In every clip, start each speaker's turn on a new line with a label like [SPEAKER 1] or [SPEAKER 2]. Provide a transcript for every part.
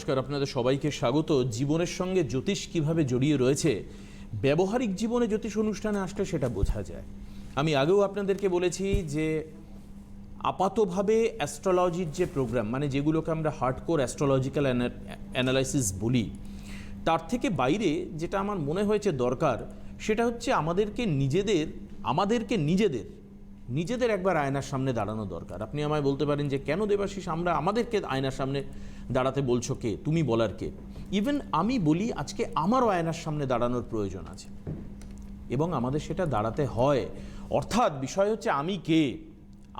[SPEAKER 1] নমস্কার, আপনাদের সবাইকে স্বাগত। জীবনের সঙ্গে জ্যোতিষ কিভাবে জড়িয়ে রয়েছে ব্যবহারিক জীবনে জ্যোতিষ অনুষ্ঠানে আসলে সেটা বোঝা যায়। আমি আগেও আপনাদেরকে বলেছি যে আপাতভাবে অ্যাস্ট্রোলজির যে প্রোগ্রাম, মানে যেগুলোকে আমরা হার্ডকোর অ্যাস্ট্রোলজিক্যাল অ্যানালাইসিস বলি, তার থেকে বাইরে যেটা আমার মনে হয়েছে দরকার সেটা হচ্ছে আমাদেরকে নিজেদের একবার আয়নার সামনে দাঁড়ানো দরকার। আপনি আমায় বলতে পারেন যে কেন দেবাশিস আমাদেরকে আয়নার সামনে দাঁড়াতে বলছো, কে তুমি বলার কে? ইভেন আমি বলি আজকে আমারও আয়নার সামনে দাঁড়ানোর প্রয়োজন আছে এবং আমাদের সেটা দাঁড়াতে হয়। অর্থাৎ বিষয় হচ্ছে আমি কে,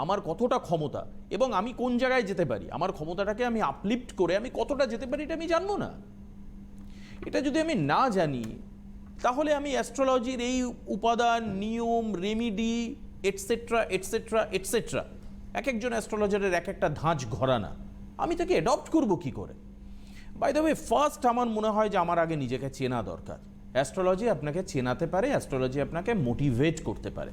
[SPEAKER 1] আমার কতটা ক্ষমতা এবং আমি কোন জায়গায় যেতে পারি, আমার ক্ষমতাটাকে আমি আপলিফট করে আমি কতটা যেতে পারি এটা আমি জানবো না। এটা যদি আমি না জানি তাহলে আমি অ্যাস্ট্রোলজির এই উপাদান, নিয়ম, রেমিডি এটসেট্রা এটসেট্রা এটসেট্রা এক একজন অ্যাস্ট্রোলজারের এক একটা ধাঁচ ঘরানা, আমি তাকে অ্যাডপ্ট করবো কী করে? বাই দ্য ওয়ে, ফার্স্ট আমার মনে হয় যে আমার আগে নিজেকে চেনা দরকার। অ্যাস্ট্রোলজি আপনাকে চেনাতে পারে, অ্যাস্ট্রোলজি আপনাকে মোটিভেট করতে পারে।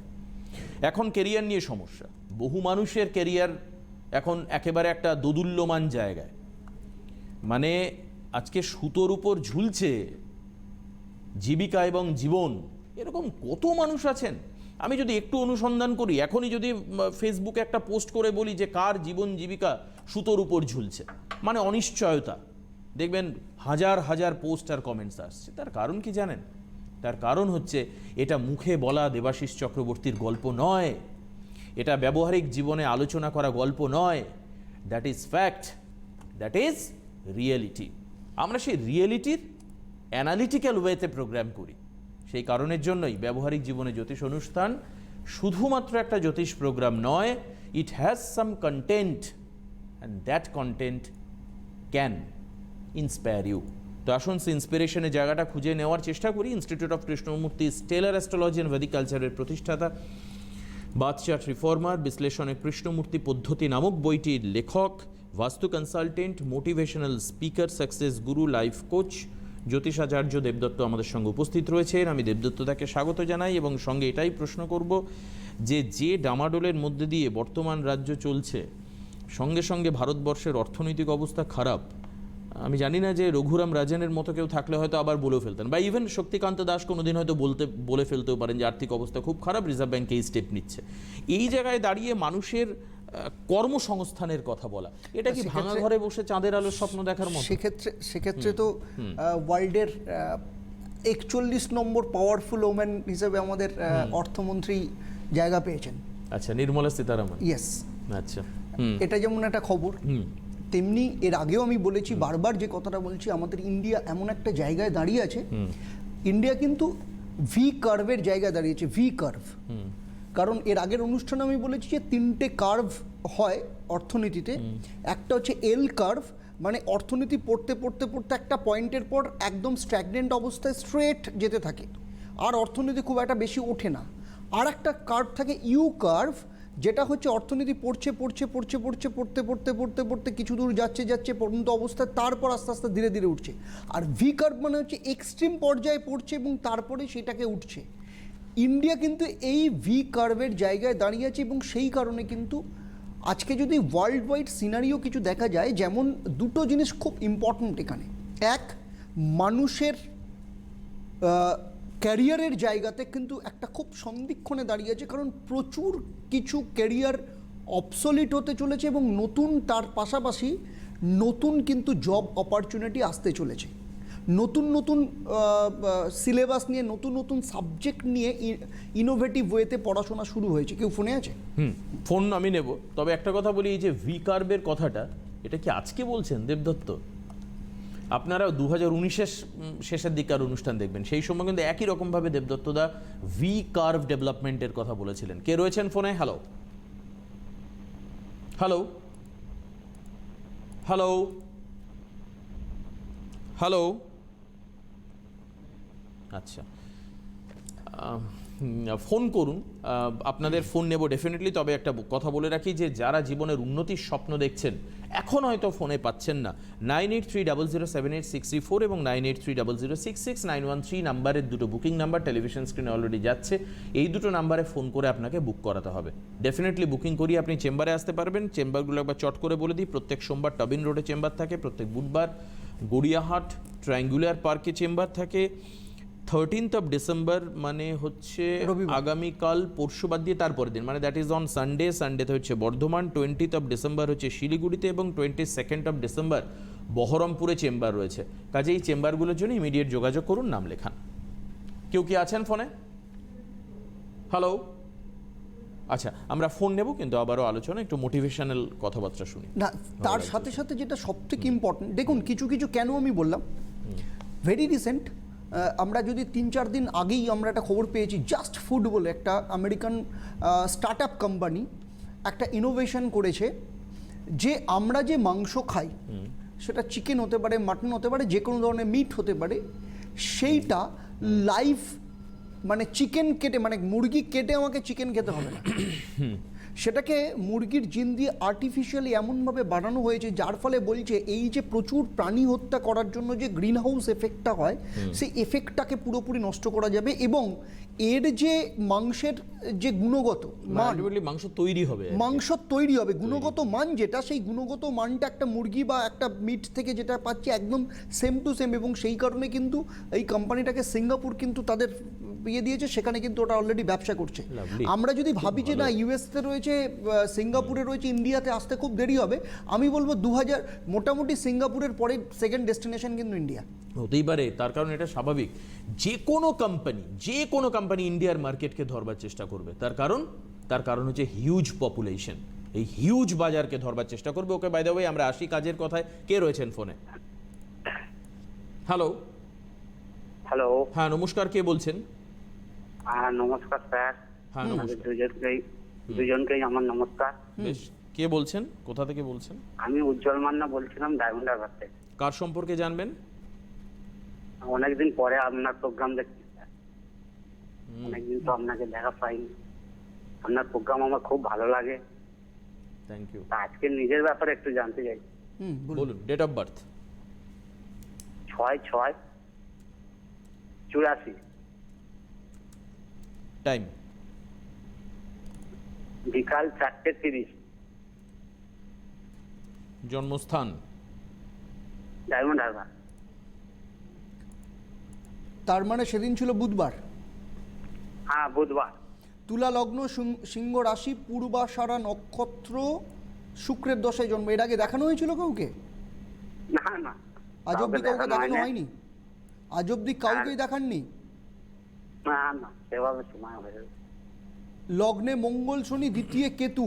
[SPEAKER 1] এখন কেরিয়ার নিয়ে সমস্যা, বহু মানুষের কেরিয়ার এখন একেবারে একটা দোদুল্যমান জায়গায়, মানে আজকে সুতোর উপর ঝুলছে জীবিকা এবং জীবন, এরকম কত মানুষ আছেন। আমি যদি একটু অনুসন্ধান করি, এখনই যদি ফেসবুকে একটা পোস্ট করে বলি যে কার জীবন জীবিকা সুতোর উপর ঝুলছে, মানে অনিশ্চয়তা, দেখবেন হাজার হাজার পোস্ট আর কমেন্টস আসছে। তার কারণ কি জানেন? তার কারণ হচ্ছে এটা মুখে বলা দেবাশিস চক্রবর্তীর গল্প নয়, এটা ব্যবহারিক জীবনে আলোচনা করা গল্প নয়। That is fact, that is reality. আমরা সেই রিয়েলিটির অ্যানালিটিক্যাল ওয়েতে প্রোগ্রাম করি। সেই কারণের জন্যই ব্যবহারিক জীবনে জ্যোতিষ অনুষ্ঠান শুধুমাত্র একটা জ্যোতিষ প্রোগ্রাম নয়, it has some content and that content can inspire you. তো আসুন ইন্সপিরেশনের জায়গাটা খুঁজে নেওয়ার চেষ্টা করি। Institute of Krishnamurti stellar astrology and Vedic কালচারের প্রতিষ্ঠাতা, বাথ চার্ট রিফর্মার, বিশ্লেষণে কৃষ্ণমূর্তি পদ্ধতি নামক বইটির লেখক, বাস্তু কনসালটেন্ট, মোটিভেশনাল স্পিকার, সাকসেস গুরু, লাইফ কোচ জ্যোতিষাচার্য দেবদত্ত আমাদের সঙ্গে উপস্থিত রয়েছেন। আমি দেবদত্ত তাকে স্বাগত জানাই এবং সঙ্গে এটাই প্রশ্ন করব যে ডামাডোলের মধ্যে দিয়ে বর্তমান রাজ্য চলছে, সঙ্গে সঙ্গে ভারতবর্ষের অর্থনৈতিক অবস্থা খারাপ। আমি জানি না যে রঘুরাম রাজনের মতো কেউ থাকলে হয়তো আবার বলেও ফেলতেন, বা ইভেন শক্তিকান্ত দাস কোনোদিন হয়তো বলে ফেলতেও পারেন যে আর্থিক অবস্থা খুব খারাপ, রিজার্ভ ব্যাংক এই স্টেপ নিচ্ছে। এই জায়গায় দাঁড়িয়ে মানুষের কর্মসংস্থানের কথা বলা, এটা কি ভাঙা ঘরে বসে চাঁদের আলোর স্বপ্ন দেখার মতো?
[SPEAKER 2] সেক্ষেত্রে তো ওয়ার্ল্ডের 41 নম্বর পাওয়ারফুল ওম্যান হিসেবে আমাদের অর্থমন্ত্রী জায়গা পেয়েছেন।
[SPEAKER 1] আচ্ছা, নির্মলা সীতারামন।
[SPEAKER 2] ইয়েস।
[SPEAKER 1] আচ্ছা,
[SPEAKER 2] এটা যেমন একটা খবর, তেমনি এর আগেও আমি বলেছি, বারবার যে কথাটা বলছি, আমাদের ইন্ডিয়া এমন একটা জায়গায় দাঁড়িয়ে আছে, ইন্ডিয়া কিন্তু ভি কার্ভের জায়গায় দাঁড়িয়েছে, ভি কার্ভ। কারণ এর আগের অনুষ্ঠানে আমি বলেছি যে 3টে কার্ভ হয় অর্থনীতিতে। একটা হচ্ছে এল কার্ভ, মানে অর্থনীতি পড়তে পড়তে পড়তে একটা পয়েন্টের পর একদম স্ট্যাগনেন্ট অবস্থায় স্ট্রেট যেতে থাকে, আর অর্থনীতি খুব একটা বেশি ওঠে না। আর একটা কার্ভ থাকে ইউ কার্ভ, যেটা হচ্ছে অর্থনীতি পড়তে কিছু দূর যাচ্ছে পর্যন্ত অবস্থায়, তারপর আস্তে আস্তে ধীরে ধীরে উঠছে। আর ভি কার্ভ মানে হচ্ছে এক্সট্রিম পর্যায়ে পড়ছে এবং তারপরে সেটাকে উঠছে। ইন্ডিয়া কিন্তু এই ভি কার্ভের জায়গায় দাঁড়িয়ে আছে এবং সেই কারণে কিন্তু আজকে যদি ওয়ার্ল্ড ওয়াইড সিনারিও কিছু দেখা যায়, যেমন দুটো জিনিস খুব ইম্পর্ট্যান্ট এখানে। এক, মানুষের ক্যারিয়ারের জায়গাতে কিন্তু একটা খুব সন্দিক্ষণে দাঁড়িয়ে আছে, কারণ প্রচুর কিছু ক্যারিয়ার অবসলিট হতে চলেছে এবং নতুন, তার পাশাপাশি নতুন কিন্তু জব অপরচুনিটি আসতে চলেছে। নতুন নতুন সিলেবাস নিয়ে, নতুন নতুন সাবজেক্ট নিয়ে ইনোভেটিভ ওয়েতে পড়াশোনা শুরু হয়েছে। কেউ ফোনে আছে?
[SPEAKER 1] ফোন আমি নেব, তবে একটা কথা বলি, এই যে ভি কার্ভের কথাটা, এটা কি আজকে বলছেন দেবদত্ত? আপনারা 2019-এর শেষের দিককার অনুষ্ঠান দেখবেন, সেই সময় কিন্তু একই রকমভাবে দেবদত্তদা ভি কার্ভ ডেভেলপমেন্টের কথা বলেছিলেন। কে রয়েছেন ফোনে? Hello hello hello hello. আচ্ছা, ফোন করুন, আপনাদের ফোন নেব ডেফিনেটলি। তবে একটা কথা বলে রাখি যে যারা জীবনের উন্নতির স্বপ্ন দেখছেন, এখন হয়তো ফোনে পাচ্ছেন না, 9830078634 এবং 9830066913 নাম্বারের দুটো বুকিং নাম্বার টেলিভিশন স্ক্রিনে অলরেডি যাচ্ছে। এই দুটো নাম্বারে ফোন করে আপনাকে বুক করাতে হবে। ডেফিনেটলি বুকিং করিয়ে আপনি চেম্বারে আসতে পারবেন। চেম্বারগুলো একবার চট করে বলে দিই, প্রত্যেক সোমবার টবিন রোডে চেম্বার থাকে, প্রত্যেক বুধবার গড়িয়াহাট ট্রায়াঙ্গুলার পার্কে চেম্বার থাকে। 13th of ডিসেম্বর মানে হচ্ছে
[SPEAKER 2] রবিবার।
[SPEAKER 1] আগামীকাল, পরশু বাদ দিয়ে তারপরের দিন, মানে দ্যাট ইজ অন সানডে। সানডেতে হচ্ছে বর্ধমান। 20th of ডিসেম্বর হচ্ছে শিলিগুড়িতে এবং 22nd of ডিসেম্বর বহরমপুরে চেম্বার রয়েছে। কাজে এই চেম্বারগুলোর জন্য ইমিডিয়েট যোগাযোগ করুন, নাম লেখান। কেউ কি আছেন ফোনে? হ্যালো, আচ্ছা আমরা ফোন নেব, কিন্তু আবারও আলোচনা একটু মোটিভেশনাল কথাবার্তা শুনি।
[SPEAKER 2] না, তার সাথে সাথে যেটা সব থেকে ইম্পর্টেন্ট, দেখুন কিছু কিছু কেন আমি বললাম, ভেরি রিসেন্ট, আমরা যদি 3-4 দিন আগেই আমরা একটা খবর পেয়েছি, জাস্ট ফুড বলে একটা আমেরিকান স্টার্ট আপ কোম্পানি একটা ইনোভেশন করেছে, যে আমরা যে মাংস খাই, সেটা চিকেন হতে পারে, মাটন হতে পারে, যে কোনো ধরনের মিট হতে পারে, সেইটা লাইভ, মানে চিকেন কেটে, মানে মুরগি কেটে আমাকে চিকেন খেতে হবে না, সেটাকে মুরগির জিন দিয়ে আর্টিফিশিয়ালি এমনভাবে বানানো হয়েছে, যার ফলে বলছে এই যে প্রচুর প্রাণী হত্যা করার জন্য যে গ্রিন হাউস এফেক্টটা হয়, সেই এফেক্টটাকে পুরোপুরি নষ্ট করা যাবে। এবং এর যে মাংসের যে গুণগত মান,
[SPEAKER 1] মাংস তৈরি হবে,
[SPEAKER 2] মাংস তৈরি হবে, গুণগত মান যেটা, সেই গুণগত মানটা একটা মুরগি বা একটা মিট থেকে যেটা পাচ্ছে একদম সেম টু সেম। এবং সেই কারণে কিন্তু এই কোম্পানিটাকে সিঙ্গাপুর কিন্তু তাদের ইয়ে দিয়েছে, সেখানে কিন্তু ওটা অলরেডি ব্যবসা করছে।
[SPEAKER 1] Lovely.
[SPEAKER 2] আমরা যদি ভাবি যে না ইউএসতে রয়েছে, সিঙ্গাপুরে রয়েছে, ইন্ডিয়াতে আসতে খুব দেরি হবে, আমি বলবো 2000 মোটামুটি সিঙ্গাপুরের পরে সেকেন্ড ডেস্টিনেশন কিন্তু ইন্ডিয়া
[SPEAKER 1] হতেই পারে। তার কারণ এটা স্বাভাবিক, যে কোনো কোম্পানি ইন্ডিয়ার মার্কেটকে ধরবার চেষ্টা করবে। তার কারণ হচ্ছে হিউজ পপুলেশন, এই হিউজ বাজারকে ধরবার চেষ্টা করবে। ওকে, বাই দ্য ওয়ে আমরা আসি কাজের কথায়। কে রয়েছেন ফোনে? হ্যালো।
[SPEAKER 3] হ্যালো,
[SPEAKER 1] হ্যাঁ নমস্কার, কে বলছেন?
[SPEAKER 3] নমস্কার স্যার।
[SPEAKER 1] হ্যাঁ নমস্কার।
[SPEAKER 3] দুজনকেই আমার নমস্কার।
[SPEAKER 1] বেশ, কে বলছেন, কোথা থেকে বলছেন?
[SPEAKER 3] আমি উজ্জ্বল মান্না বলছিলাম, ডায়মন্ড হারবার থেকে।
[SPEAKER 1] কার সম্পর্কে জানবেন?
[SPEAKER 3] অনেকদিন পরে আপনার প্রোগ্রাম দেখছি স্যার, অনেকদিন তো আপনাকে দেখা পাইনি। আপনার প্রোগ্রাম আমার খুব ভালো লাগে।
[SPEAKER 1] Thank you.
[SPEAKER 3] তা আজকে নিজের ব্যাপারে একটু জানতে চাই।
[SPEAKER 1] বলুন, ডেট অফ বার্থ?
[SPEAKER 3] 6/6/84।
[SPEAKER 1] টাইম?
[SPEAKER 3] বিকাল 4:30।
[SPEAKER 1] জন্মস্থান?
[SPEAKER 3] ডায়মন্ড হারবার।
[SPEAKER 2] তার মানে সেদিন ছিল বুধবার।
[SPEAKER 3] হ্যাঁ, বুধবার।
[SPEAKER 2] তুলা লগ্ন, সিংহ রাশি, পূর্বাষাঢ়া নক্ষত্র, শুক্রের দশায় জন্ম। এর আগে দেখানো হয়েছিল কাউকে?
[SPEAKER 3] না না,
[SPEAKER 2] আজ অব্দি কাউকে দেখানো
[SPEAKER 3] হয়নি।
[SPEAKER 2] হয়নি? আজ অব্দি কাউকেই দেখাননি?
[SPEAKER 3] না না, সেভাবে সময় হয়ে
[SPEAKER 2] লগ্নে মঙ্গল, শনি, দ্বিতীয় কেতু,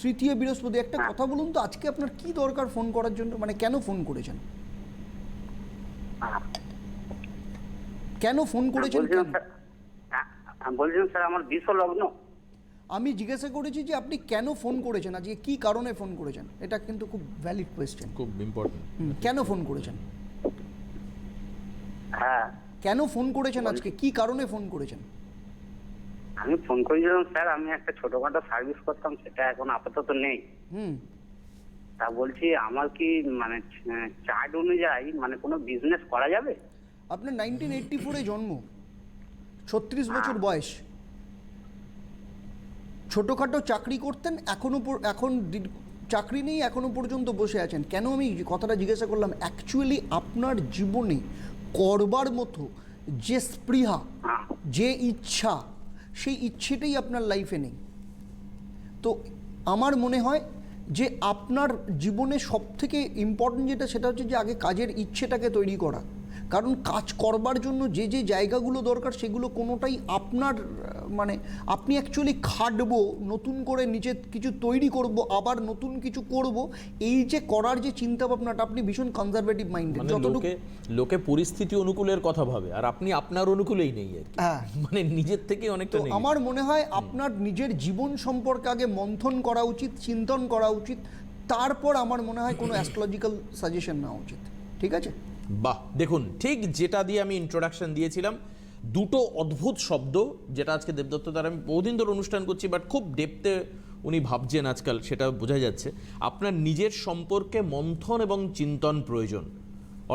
[SPEAKER 2] তৃতীয় বৃহস্পতি। একটা
[SPEAKER 3] হ্যাঁ।
[SPEAKER 2] কথা বলুন তো, আজকে আপনার কি দরকার ফোন করার জন্য, মানে কেন ফোন করেছেন? কেন ফোন করেছেন?
[SPEAKER 3] বলছিলাম
[SPEAKER 2] কেন?
[SPEAKER 3] স্যার, বলছিলাম স্যার আমার বিষ লগ্ন।
[SPEAKER 2] আমি জিজ্ঞাসা করেছি যে আপনি কেন ফোন করেছেন, আজকে কি কারণে ফোন করেছেন। এটা কিন্তু খুব ভ্যালিড কোয়েশ্চেন।
[SPEAKER 1] খুব ইম্পর্টেন্ট।
[SPEAKER 2] কেন ফোন করেছেন?
[SPEAKER 3] হ্যাঁ,
[SPEAKER 2] কেন ফোন করেছেন আজকে, কি কারণে ফোন করেছেন?
[SPEAKER 3] আমি ফোন করেছিলাম স্যার, আমি একটা ছোটখাটো সার্ভিস করতাম, সেটা এখন আপাতত নেই। তা বলছি আমার কি মানে চার্ট অনুযায়ী মানে কোনো বিজনেস করা যাবে?
[SPEAKER 2] আপনার 1984-এ জন্ম, 36 বছর বয়স, ছোটোখাটো চাকরি করতেন, এখন চাকরি নেই, এখনো পর্যন্ত বসে আছেন। কেন আমি কথাটা জিজ্ঞাসা করলাম, অ্যাকচুয়ালি আপনার জীবনে করবার মতো যে স্পৃহা,
[SPEAKER 3] হ্যাঁ।
[SPEAKER 2] যে ইচ্ছা, সেই ইচ্ছেটাই আপনার লাইফে নেই। তো আমার মনে হয় যে আপনার জীবনে সবথেকে ইম্পর্টেন্ট যেটা, সেটা হচ্ছে যে আগে কাজের ইচ্ছেটাকে তৈরি করা। কারণ কাজ করবার জন্য যে যে জায়গাগুলো দরকার, সেগুলো কোনোটাই আপনার মানে আপনি অ্যাকচুয়ালি খাটবো, নতুন করে নিজের কিছু তৈরি করব, আবার নতুন কিছু করব, এই যে করার যে চিন্তা ভাবনাটা, আপনি ভীষণ কনজারভেটিভ মাইন্ডেড।
[SPEAKER 1] মানে লোকে পরিস্থিতি অনুকূলের কথা ভাবে, আর আপনি আপনার অনুকূলেই নেই আর কি।
[SPEAKER 2] হ্যাঁ,
[SPEAKER 1] মানে নিজের থেকে অনেকটা
[SPEAKER 2] তো
[SPEAKER 1] নেই।
[SPEAKER 2] আমার মনে হয় আপনার নিজের জীবন সম্পর্কে আগে মন্থন করা উচিত, চিন্তন করা উচিত, তারপর আমার মনে হয় কোনো অ্যাস্ট্রোলজিক্যাল সাজেশন নেওয়া উচিত। ঠিক আছে?
[SPEAKER 1] বাহ, দেখুন ঠিক যেটা দিয়ে আমি ইন্ট্রোডাকশন দিয়েছিলাম, দুটো অদ্ভুত শব্দ, যেটা আজকে দেবদত্ত দ্বারা আমি বহুদিন ধরে অনুষ্ঠান করছি, বাট খুব ডেপথে উনি ভাবছেন আজকাল, সেটা বোঝা যাচ্ছে। আপনার নিজের সম্পর্কে মন্থন এবং চিন্তন প্রয়োজন।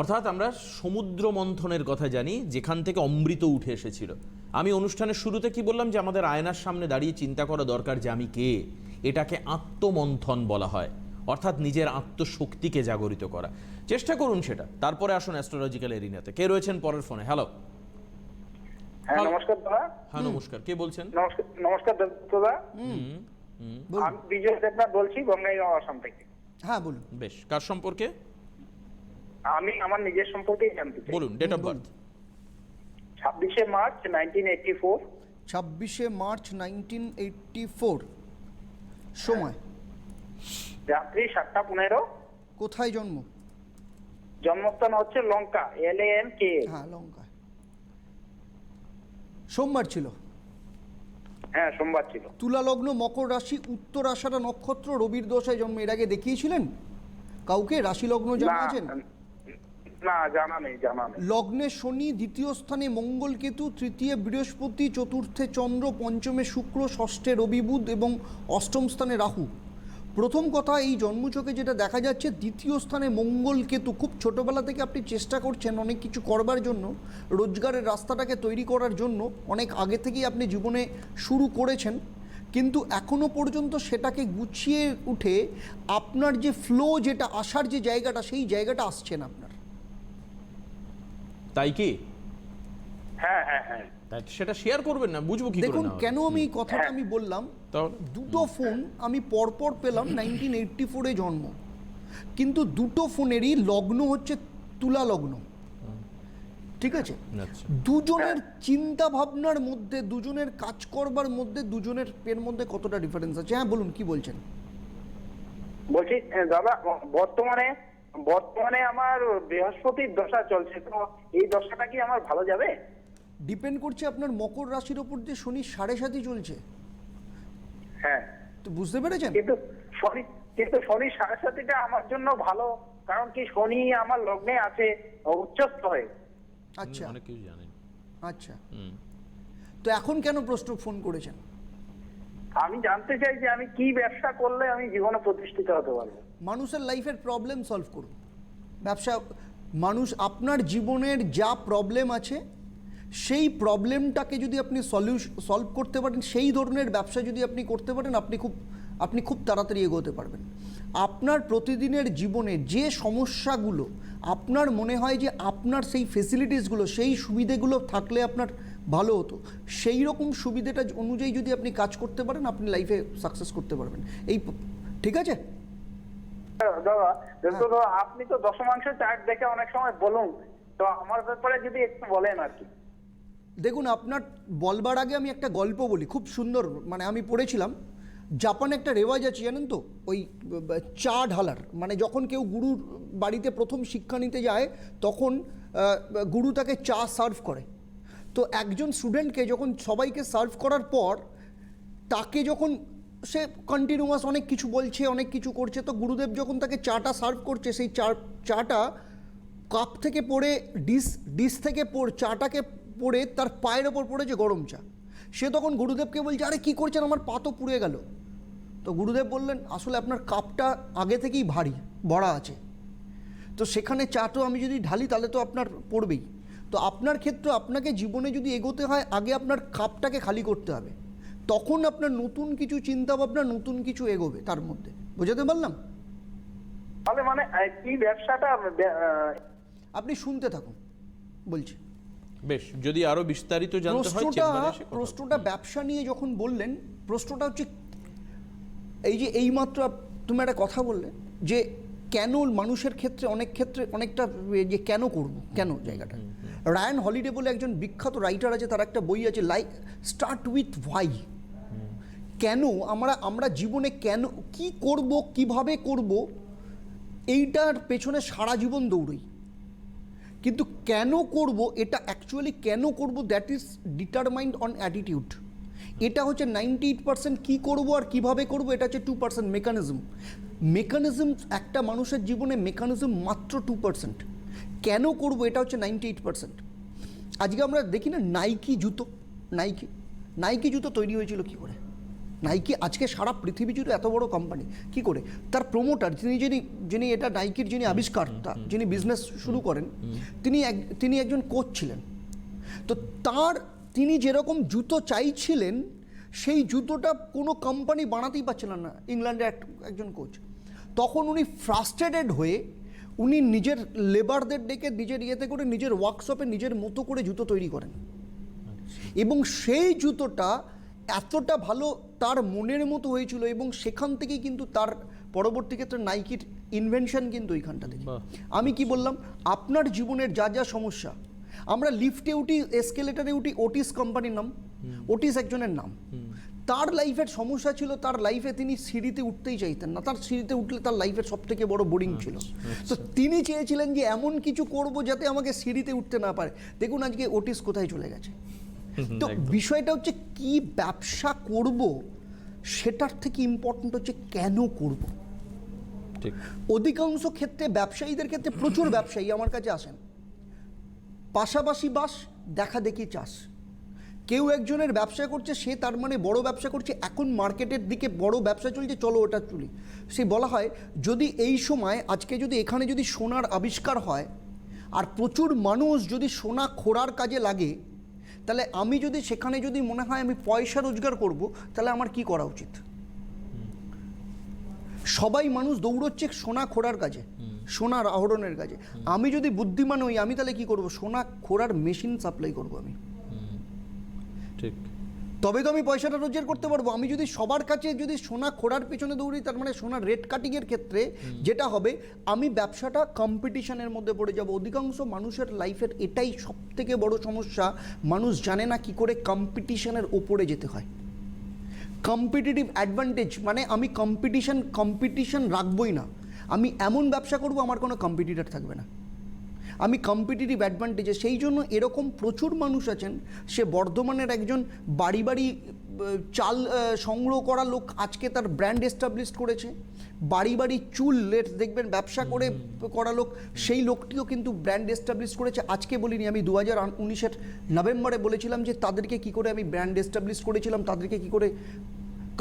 [SPEAKER 1] অর্থাৎ আমরা সমুদ্র মন্থনের কথা জানি, যেখান থেকে অমৃত উঠে এসেছিল। আমি অনুষ্ঠানের শুরুতে কি বললাম, যে আমাদের আয়নার সামনে দাঁড়িয়ে চিন্তা করা দরকার যে আমি কে। এটাকে আত্মমন্থন বলা হয়, অর্থাৎ নিজের আত্মশক্তিকে জাগরিত করা। চেষ্টা করুন সেটা, তারপরে আসুন অ্যাস্ট্রোলজিক্যাল এরিনাতে। কে রয়েছেন পরের ফোনে? হ্যালো।
[SPEAKER 4] হ্যাঁ নমস্কার দাদা।
[SPEAKER 1] হ্যাঁ নমস্কার, কে বলছেন?
[SPEAKER 4] নমস্কার দাদা। আমি বিজয় দেবনাথ বলছি বঙ্গাইগাঁও আসাম থেকে।
[SPEAKER 2] হ্যাঁ বলুন।
[SPEAKER 1] বেশ, কার সম্পর্কে?
[SPEAKER 4] আমি আমার নিজের সম্পর্কেই জানতে চাই।
[SPEAKER 1] বলুন, ডেট অফ বার্থ।
[SPEAKER 4] 26শে মার্চ 1984।
[SPEAKER 2] 26শে মার্চ 1984। সময়?
[SPEAKER 4] রাত্রি 7:15।
[SPEAKER 2] কোথায় জন্ম?
[SPEAKER 4] জন্মস্থান হচ্ছে লঙ্কা, LANK।
[SPEAKER 2] হ্যাঁ লঙ্কায়। সোমবার ছিল।
[SPEAKER 4] হ্যাঁ সোমবার ছিল।
[SPEAKER 2] তুলা লগ্ন, মকর রাশি, উত্তর আষাঢ়া নক্ষত্র, রবির দশায় জন্ম। এর আগে দেখিয়েছিলেন কাউকে রাশি লগ্ন জানা আছেন?
[SPEAKER 4] না জানা নেই।
[SPEAKER 2] লগ্নে শনি, দ্বিতীয় স্থানে মঙ্গল কেতু, তৃতীয় বৃহস্পতি, চতুর্থে চন্দ্র, পঞ্চমে শুক্র, ষষ্ঠে রবি বুধ এবং অষ্টম স্থানে রাহু। প্রথম কথা, এই জন্মচকে যেটা দেখা যাচ্ছে, দ্বিতীয় স্থানে মঙ্গল কেতু। খুব ছোটোবেলা থেকে আপনি চেষ্টা করছেন অনেক কিছু করবার জন্য, রোজগারের রাস্তাটাকে তৈরি করার জন্য অনেক আগে থেকেই আপনি জীবনে শুরু করেছেন, কিন্তু এখনও পর্যন্ত সেটাকে গুছিয়ে উঠে আপনার যে ফ্লো, যেটা আসার যে জায়গাটা, সেই জায়গাটা আসছে না আপনার।
[SPEAKER 1] তাই কি?
[SPEAKER 4] হ্যাঁ হ্যাঁ হ্যাঁ।
[SPEAKER 1] তাই সেটা শেয়ার করবেন না, বুঝবো কি করে?
[SPEAKER 2] দেখুন
[SPEAKER 1] না
[SPEAKER 2] কেন আমি এই কথাটা আমি বললাম,
[SPEAKER 1] তাহলে
[SPEAKER 2] দুটো ফোন আমি পরপর পেলাম 1984-এ জন্ম, কিন্তু দুটো ফোনেরই লগ্ন হচ্ছে তুলা লগ্ন। ঠিক আছে?
[SPEAKER 1] আচ্ছা,
[SPEAKER 2] দুজনের চিন্তা ভাবনার মধ্যে, দুজনের কাজ করবার মধ্যে, দুজনের এর মধ্যে কতটা ডিফারেন্স আছে। হ্যাঁ বলুন, কি বলছেন?
[SPEAKER 4] বলছি দাদা, বর্তমানে আমার বৃহস্পতির দশা চলছে, তো এই দশাটা কি আমার ভালো যাবে?
[SPEAKER 2] ডিপেন্ড করছে আপনার মকর রাশির ওপর যে শনি 7.5 চলছে।
[SPEAKER 4] হ্যাঁ
[SPEAKER 2] তো বুঝতে পেরেছেন?
[SPEAKER 4] কিন্তু শনি 7.5টা আমার জন্য ভালো, কারণ কি শনি আমার লগ্নে আছে উচ্চস্থ হয়ে।
[SPEAKER 2] আচ্ছা
[SPEAKER 1] অনেক কিছু জানেন।
[SPEAKER 2] আচ্ছা, তো এখন কেন প্রশ্ন ফোন করেছেন?
[SPEAKER 4] আমি জানতে চাই যে আমি কি ব্যবসা করলে আমি জীবনে প্রতিষ্ঠিত হতে পারবো।
[SPEAKER 2] মানুষের লাইফের প্রবলেম সলভ করুন। ব্যবসা, আপনার জীবনের যা প্রবলেম আছে সেই প্রবলেমটাকে যদি আপনি সলভ করতে পারেন, সেই ধরনের ব্যবসা যদি আপনি করতে পারেন, আপনি খুব তাড়াতাড়ি এগোতে পারবেন। আপনার প্রতিদিনের জীবনে যে সমস্যাগুলো আপনার মনে হয় যে আপনার সেই ফেসিলিটিসগুলো, সেই সুবিধেগুলো থাকলে আপনার ভালো হতো, সেই রকম সুবিধাটা অনুযায়ী যদি আপনি কাজ করতে পারেন, আপনি লাইফে সাকসেস করতে পারবেন। ঠিক আছে
[SPEAKER 4] দাদা, আপনি তো দশমাংশ চার্ট দেখে অনেক সময় বলুন, তো আমার ব্যাপারে যদি একটু বলেন আর কি।
[SPEAKER 2] দেখুন, আপনার বলবার আগে আমি একটা গল্প বলি, খুব সুন্দর। মানে আমি পড়েছিলাম, জাপানে একটা রেওয়াজ আছে জানেন তো, ওই চা ঢালার। মানে যখন কেউ গুরুর বাড়িতে প্রথম শিক্ষা নিতে যায়, তখন গুরু তাকে চা সার্ভ করে। তো একজন স্টুডেন্টকে যখন সবাইকে সার্ভ করার পর, তাকে যখন সে কন্টিনিউয়াস অনেক কিছু বলছে, অনেক কিছু করছে, তো গুরুদেব যখন তাকে চাটা সার্ভ করছে, সেই চাটা কাপ থেকে পড়ে ডিশ থেকে চাটাকে পড়ে তার পায়ের ওপর পড়েছে গরম চা। সে তখন গুরুদেবকে বলছে, আরে কী করছেন, আমার পা তো পুড়ে গেল। তো গুরুদেব বললেন, আসলে আপনার কাপটা আগে থেকেই ভরা আছে, তো সেখানে চা তো আমি যদি ঢালি তাহলে তো আপনার পড়বেই। তো আপনার ক্ষেত্রে আপনাকে জীবনে যদি এগোতে হয়, আগে আপনার কাপটাকে খালি করতে হবে, তখন আপনার নতুন কিছু চিন্তাভাবনা, নতুন কিছু এগোবে তার মধ্যে। বুঝাতে পারলাম?
[SPEAKER 4] তাহলে মানে কি ব্যবসাটা
[SPEAKER 2] আপনি শুনতে থাকুন, বলছি।
[SPEAKER 1] বেশ, যদি আরো বিস্তারিত জানতে হয়
[SPEAKER 2] প্রশ্নটা ব্যবসা নিয়ে যখন বললেন, প্রশ্নটা হচ্ছে এই যে এইমাত্র তুমি একটা কথা বললে যে কেন মানুষের ক্ষেত্রে অনেকটা যে কেন করব, কেন জায়গাটা। রায়ান হলিডে বলে একজন বিখ্যাত রাইটার আছে, তার একটা বই আছে, স্টার্ট উইথ হোয়াই। কেন আমরা জীবনে কেন কি করব, কিভাবে করব, এইটার পেছনে সারা জীবন দৌড়ই, কিন্তু কেন করব, এটা অ্যাকচুয়ালি কেন করব, that is determined on attitude. এটা হচ্ছে 98% কী করব আর কিভাবে করব, এটা হচ্ছে 2% মেকানিজম। একটা মানুষের জীবনে মেকানিজম মাত্র 2%। কেন করব, এটা হচ্ছে 98%। আজকে আমরা দেখি না নাইকি জুতো তৈরি হয়েছিল কী করে? নাইকি আজকে সারা পৃথিবী জুড়ে এত বড় কোম্পানি কী করে? তার প্রমোটার, যিনি এটা নাইকির যিনি আবিষ্কারটা, যিনি বিজনেস শুরু করেন, তিনি একজন কোচ ছিলেন। তো তিনি যেরকম জুতো চাইছিলেন, সেই জুতোটা কোনো কোম্পানি বানাতেই পারছিলেন না, ইংল্যান্ডের একজন কোচ। তখন উনি ফ্রাস্ট্রেটেড হয়ে উনি নিজের লেবারদের ডেকে নিজের ইয়েতে করে নিজের ওয়ার্কশপে নিজের মতো করে জুতো তৈরি করেন, এবং সেই জুতোটা এতটা ভালো তার মনের মতো হয়েছিল, এবং সেখান থেকেই কিন্তু তার পরবর্তী ক্ষেত্রে নাইকির ইনভেনশন কিন্তু ওইখানটা থেকে।
[SPEAKER 1] বাহ।
[SPEAKER 2] আমি কি বললাম, আপনার জীবনের যা যা সমস্যা, আমরা লিফটে উঠি, এসকেলেটারে উঠি, ওটিস কোম্পানির নাম, ওটিস একজনের নাম, তার লাইফের সমস্যা ছিল, তার লাইফে তিনি সিঁড়িতে উঠতেই চাইতেন না, তার সিঁড়িতে উঠলে তার লাইফের সব থেকে বড় বোরিং ছিল। তো তিনি চেয়েছিলেন যে এমন কিছু করব যাতে আমাকে সিঁড়িতে উঠতে না পারে। দেখুন আজকে ওটিস কোথায় চলে গেছে। তো বিষয়টা হচ্ছে কি ব্যবসা করব সেটার থেকে ইম্পর্টেন্ট হচ্ছে কেন করব।
[SPEAKER 1] ঠিক।
[SPEAKER 2] অধিকাংশ ক্ষেত্রে ব্যবসায়ীদের ক্ষেত্রে প্রচুর ব্যবসায়ী আমার কাছে আসেন, পাশাপাশি বাস, দেখা দেখি চাষ। কেউ একজনের ব্যবসা করছে, সে তার মানে বড় ব্যবসা করছে, এখন মার্কেটের দিকে বড় ব্যবসা চলছে, চলো ওটা চলি। সে বলা হয় যদি এই সময় আজকে যদি এখানে যদি সোনার আবিষ্কার হয় আর প্রচুর মানুষ যদি সোনা খোঁড়ার কাজে লাগে, তাহলে আমি যদি সেখানে যদি মনে হয় আমি পয়সা রোজগার করব, তাহলে আমার কি করা উচিত? সবাই মানুষ দৌড়চ্ছে সোনা খোঁড়ার কাজে, সোনার আহরণের কাজে। আমি যদি বুদ্ধিমান হই, আমি তাহলে কি করব? সোনা খোঁড়ার মেশিন সাপ্লাই করব আমি,
[SPEAKER 1] ঠিক।
[SPEAKER 2] তবে তো আমি পয়সাটা রোজগার করতে পারবো। আমি যদি সবার কাছে যদি সোনা খোঁড়ার পেছনে দৌড়ি, তার মানে সোনার রেট কাটিংয়ের ক্ষেত্রে যেটা হবে, আমি ব্যবসাটা কম্পিটিশনের মধ্যে পড়ে যাব। অধিকাংশ মানুষের লাইফের এটাই সব থেকে বড় সমস্যা, মানুষ জানে না কি করে কম্পিটিশনের ওপরে যেতে হয়। কম্পিটিটিভ অ্যাডভান্টেজ মানে আমি কম্পিটিশন রাখবই না, আমি এমন ব্যবসা করব আমার কোনো কম্পিটিটর থাকবে না, আমি কম্পিটিটিভ অ্যাডভান্টেজে। সেই জন্য এরকম প্রচুর মানুষ আছেন, সে বর্ধমানের একজন বাড়ি বাড়ি চাল সংগ্রহ করা লোক, আজকে তার ব্র্যান্ড এস্টাবলিশ করেছে। বাড়ি বাড়ি চুলের দেখবেন ব্যবসা করে করা লোক, সেই লোকটিও কিন্তু ব্র্যান্ড এস্টাবলিশ করেছে। আজকে বলিনি, আমি 2019-এর নভেম্বরে বলেছিলাম যে তাদেরকে কি করে আমি ব্র্যান্ড এস্টাবলিশ করেছিলাম, তাদেরকে কি করে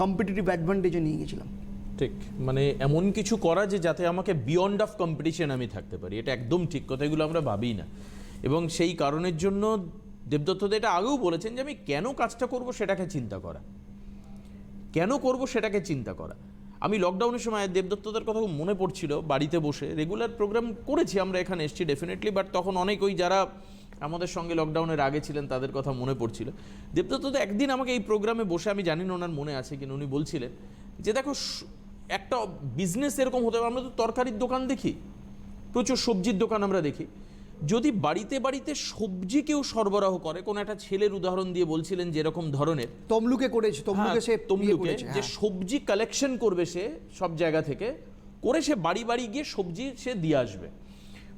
[SPEAKER 2] কম্পিটিটিভ অ্যাডভান্টেজে নিয়ে গেছিলাম।
[SPEAKER 1] ঠিক, মানে এমন কিছু করা যে যাতে আমাকে বিয়ন্ড অফ কম্পিটিশন আমি থাকতে পারি, এটা একদম ঠিক কথা, এগুলো আমরা ভাবি না। এবং সেই কারণের জন্য দেবদত্তদা এটা আগেও বলেছেন যে আমি কেন কাজটা করব সেটাকে চিন্তা করা, কেন করব সেটাকে চিন্তা করা। আমি লকডাউনের সময় দেবদত্তদার কথা খুব মনে পড়ছিল, বাড়িতে বসে রেগুলার প্রোগ্রাম করেছি আমরা, এখানে এসেছি ডেফিনেটলি, বাট তখন অনেক ওই যারা আমাদের সঙ্গে লকডাউনের আগে ছিলেন তাদের কথা মনে পড়ছিল। দেবদত্তদা একদিন আমাকে এই প্রোগ্রামে বসে, আমি জানি না ওনার মনে আছে কিনা, উনি বলছিলেন যে দেখো একটা বিজনেস এরকম হতে পারে, আমরা তো তরকারির দোকান দেখি, প্রচুর সবজির দোকান আমরা দেখি, যদি বাড়িতে বাড়িতে সবজি কেউ সরবরাহ করে, কোনো একটা ছেলের উদাহরণ দিয়ে বলছিলেন যেরকম ধরনের
[SPEAKER 2] তমলুকে করেছে, তমলুকে সে
[SPEAKER 1] তমলুকে
[SPEAKER 2] করেছে,
[SPEAKER 1] যে
[SPEAKER 2] হ্যাঁ।
[SPEAKER 1] সবজি কালেকশন করবে সে সব জায়গা থেকে করে, সে বাড়ি বাড়ি গিয়ে সবজি সে দিয়ে আসবে।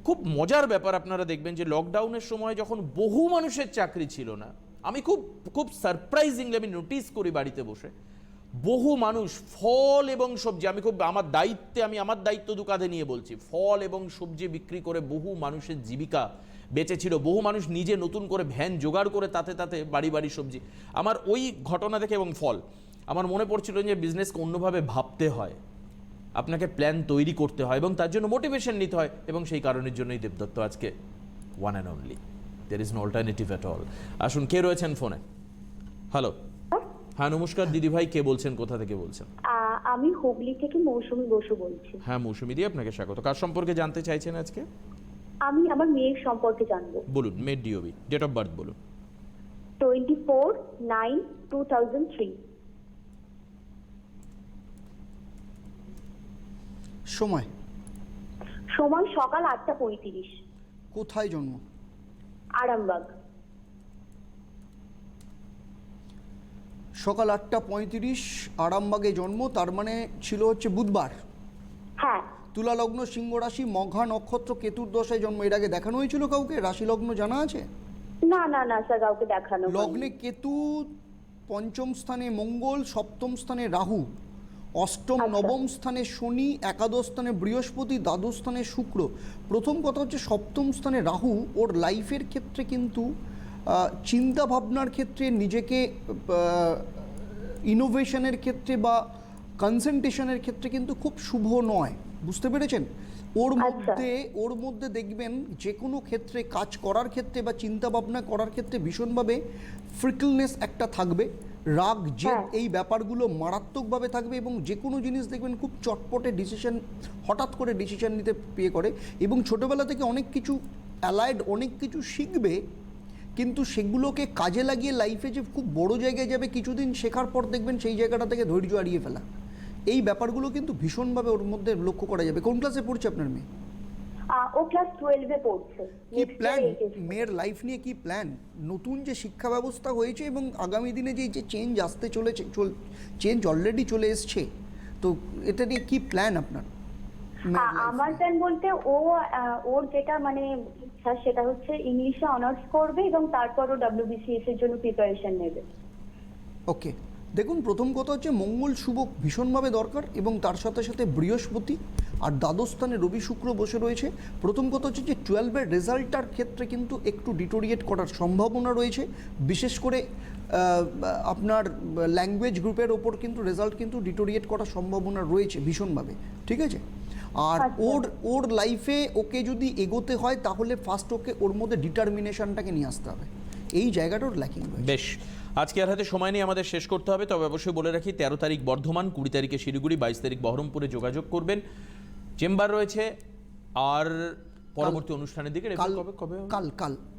[SPEAKER 1] খুব মজার ব্যাপার, আপনারা দেখবেন যে লকডাউনের সময় যখন বহু মানুষের চাকরি ছিল না, আমি খুব খুব সারপ্রাইজিংলি আমি নোটিস করি বাড়িতে বসে বহু মানুষ ফল এবং সবজি, আমি খুব আমার দায়িত্ব দু কাঁধে নিয়ে বলছি, ফল এবং সবজি বিক্রি করে বহু মানুষের জীবিকা বেঁচেছিল। বহু মানুষ নিজে নতুন করে ভ্যান জোগাড় করে তাতে তাতে বাড়ি বাড়ি সবজি। আমার ওই ঘটনা দেখে এবং ফল আমার মনে পড়ছিল যে বিজনেসকে অন্যভাবে ভাবতে হয়, আপনাকে প্ল্যান তৈরি করতে হয় এবং তার জন্য মোটিভেশন নিতে হয়, এবং সেই কারণের জন্যই দেবদত্ত আজকে one and only, there is no alternative at all. আসুন, কে রয়েছেন ফোনে? হ্যালো, হ্যাঁ নমস্কার দিদি ভাই, কে বলছেন, কোথা থেকে বলছেন?
[SPEAKER 5] আমি হুগলি থেকে মৌসুমী বসু বলছি।
[SPEAKER 1] হ্যাঁ মৌসুমী দি, আপনাকে স্বাগত। কার সম্পর্কে জানতে চাইছেন আজকে?
[SPEAKER 5] আমি আমার মেয়ের সম্পর্কে জানবো।
[SPEAKER 1] বলুন, মেড ডিওবি, ডেট অফ বার্থ বলুন।
[SPEAKER 5] 24/9/2003।
[SPEAKER 2] সময়
[SPEAKER 5] সময় সকাল 8:35।
[SPEAKER 2] কোথায় জন্ম?
[SPEAKER 5] আরামবাগ।
[SPEAKER 2] সকাল 8:35, আরামবাগে জন্ম, তার মানে ছিল হচ্ছে বুধবার।
[SPEAKER 5] হ্যাঁ।
[SPEAKER 2] তুলা লগ্ন, সিংহ রাশি, মঘা নক্ষত্র, কেতুর দশায় জন্ম। এর আগে দেখানো হয়েছিল কাউকে? রাশি লগ্ন জানা আছে?
[SPEAKER 5] না না না স্যার, কাউকে দেখানো হয়নি।
[SPEAKER 2] লগ্নে কেতু, পঞ্চম স্থানে মঙ্গল, সপ্তম স্থানে রাহু, অষ্টম
[SPEAKER 5] আচ্ছা।
[SPEAKER 2] নবম স্থানে শনি, একাদশ স্থানে বৃহস্পতি, দ্বাদশ স্থানে শুক্র। প্রথম কথা হচ্ছে সপ্তম স্থানে রাহু ওর লাইফের ক্ষেত্রে কিন্তু চিন্তা ভাবনার ক্ষেত্রে, নিজেকে ইনোভেশনের ক্ষেত্রে বা কনসেন্ট্রেশনের ক্ষেত্রে কিন্তু খুব শুভ নয়, বুঝতে পেরেছেন?
[SPEAKER 5] আচ্ছা।
[SPEAKER 2] ওর মধ্যে দেখবেন যে কোনো ক্ষেত্রে কাজ করার ক্ষেত্রে বা চিন্তা ভাবনা করার ক্ষেত্রে ভীষণভাবে ফ্রিকলনেস একটা থাকবে, রাগ জেদ
[SPEAKER 5] হ্যাঁ।
[SPEAKER 2] এই ব্যাপারগুলো মারাত্মকভাবে থাকবে, এবং যে কোনো জিনিস দেখবেন খুব চটপটে ডিসিশন, হঠাৎ করে ডিসিশন নিতে করে, এবং ছোটোবেলা থেকে অনেক কিছু অনেক কিছু শিখবে, কিন্তু সেগুলোকে কাজে লাগিয়ে লাইফে যে খুব বড় জায়গায় যাবে কিছুদিন শেখার পর দেখবেন সেই জায়গাটা থেকে ধৈর্য হারিয়ে ফেলা, এই ব্যাপারগুলো কিন্তু ভীষণভাবে ওর মধ্যে লক্ষ্য করা যাবে। কোন ক্লাসে পড়ছে আপনার মেয়ে?
[SPEAKER 5] ও ক্লাস 12 এ পড়ছে।
[SPEAKER 2] কি
[SPEAKER 5] Next
[SPEAKER 2] প্ল্যান
[SPEAKER 5] year HS
[SPEAKER 2] মেয়ের লাইফ নিয়ে, কি প্ল্যান? নতুন যে শিক্ষা ব্যবস্থা হয়েছে এবং আগামী দিনে যে চেঞ্জ আসতে চলেছে, চেঞ্জ অলরেডি চলে এসছে, তো এটা নিয়ে কি প্ল্যান আপনার? মেয়ের life
[SPEAKER 5] আমার
[SPEAKER 2] নিয়ে?
[SPEAKER 5] প্ল্যান বলতে ওর যেটা মানে ইচ্ছা সেটা হচ্ছে ইংলিশে অনার্স করবে এবং তারপর ও WBCS এর জন্য প্রিপারেশন নেবে।
[SPEAKER 2] ওকে, দেখুন প্রথম কথা হচ্ছে মঙ্গল শুভ ভীষণভাবে দরকার, এবং তার সাথে সাথে বৃহস্পতি আর দ্বাদশ স্থানে রবি শুক্র বসে রয়েছে। প্রথম কথা হচ্ছে যে 12-এর রেজাল্টটার ক্ষেত্রে কিন্তু একটু ডিটোরিয়েট করার সম্ভাবনা রয়েছে, বিশেষ করে আপনার ল্যাঙ্গুয়েজ গ্রুপের ওপর কিন্তু রেজাল্ট কিন্তু ডিটোরিয়েট করার সম্ভাবনা রয়েছে ভীষণভাবে, ঠিক আছে? আর
[SPEAKER 5] আচ্ছা।
[SPEAKER 2] ওর লাইফে ওকে যদি এগোতে হয় তাহলে ফার্স্ট ওকে ওর মধ্যে ডিটারমিনেশনটাকে নিয়ে আসতে হবে, এই জায়গাটা ওর ল্যাকিং রয়েছে।
[SPEAKER 1] বেশ, আজকে আর হাতে সময় নেই, আমাদের শেষ করতে হবে। তবে অবশ্যই বলে রাখি 13 তারিখ বর্ধমান, 20 তারিখে শিলিগুড়ি, 22 তারিখ বহরমপুরে যোগাযোগ করবেন, চেম্বার রয়েছে। আর পরবর্তী অনুষ্ঠানের দিকে
[SPEAKER 2] কাল
[SPEAKER 1] কবে হবে?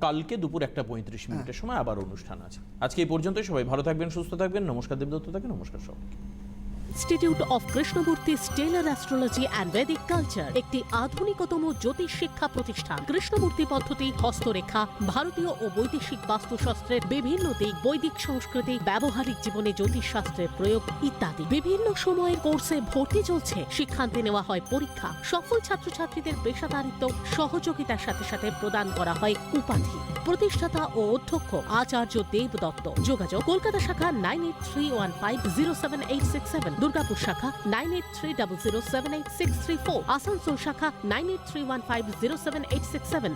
[SPEAKER 2] কালকে
[SPEAKER 1] দুপুর 1:35 মিনিটের সময় আবার অনুষ্ঠান আছে। আজকে এই পর্যন্তই, সবাই ভালো থাকবেন, সুস্থ থাকবেন। নমস্কার দেবদত্ত থাকে, নমস্কার সবাইকে।
[SPEAKER 6] Institute of Krishnamurti stellar astrology and Vedic culture একটি আধুনিকতম জ্যোতিষ শিক্ষা প্রতিষ্ঠান। কৃষ্ণমূর্তি পদ্ধতি, হস্তরেখা, ভারতীয় ও বৈদেশিক বাস্তুশাস্ত্রের বিভিন্ন দিক, বৈদিক সংস্কৃতি, ব্যবহারিক জীবনে জ্যোতিষশাস্ত্রের প্রয়োগ ইত্যাদি। বিভিন্ন সময়ের কোর্সে ভর্তি চলছে, শিক্ষান্তে নেওয়া হয় পরীক্ষা। সফল ছাত্রছাত্রীদের পেশাদারিত্ব সহযোগিতার সাথে সাথে প্রদান করা হয় উপাধি। প্রতিষ্ঠাতা ও অধ্যক্ষ আচার্য দেব দত্ত। যোগাযোগ কলকাতা শাখা 9831507867, দুর্গাপুর শাখা 9830078634, আসানসোল শাখা 9831507867,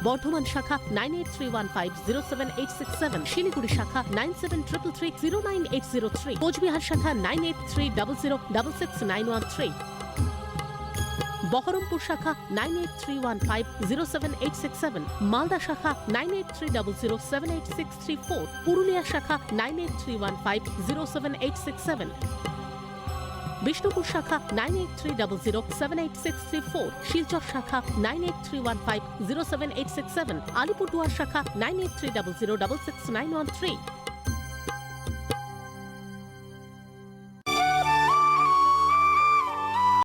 [SPEAKER 6] বর্ধমান শাখা 9831507867, শিলিগুড়ি শাখা 9733309803, কোচবিহার শাখা 9830066913, বহরমপুর শাখা 9831507867, মালদা শাখা 9830078634, পুরুলিয়া শাখা 9831507867, বিষ্ণুপুর শাখা 9830078634, শিলচর শাখা 9831507867, আলিপুরদুয়ার শাখা 9830066913।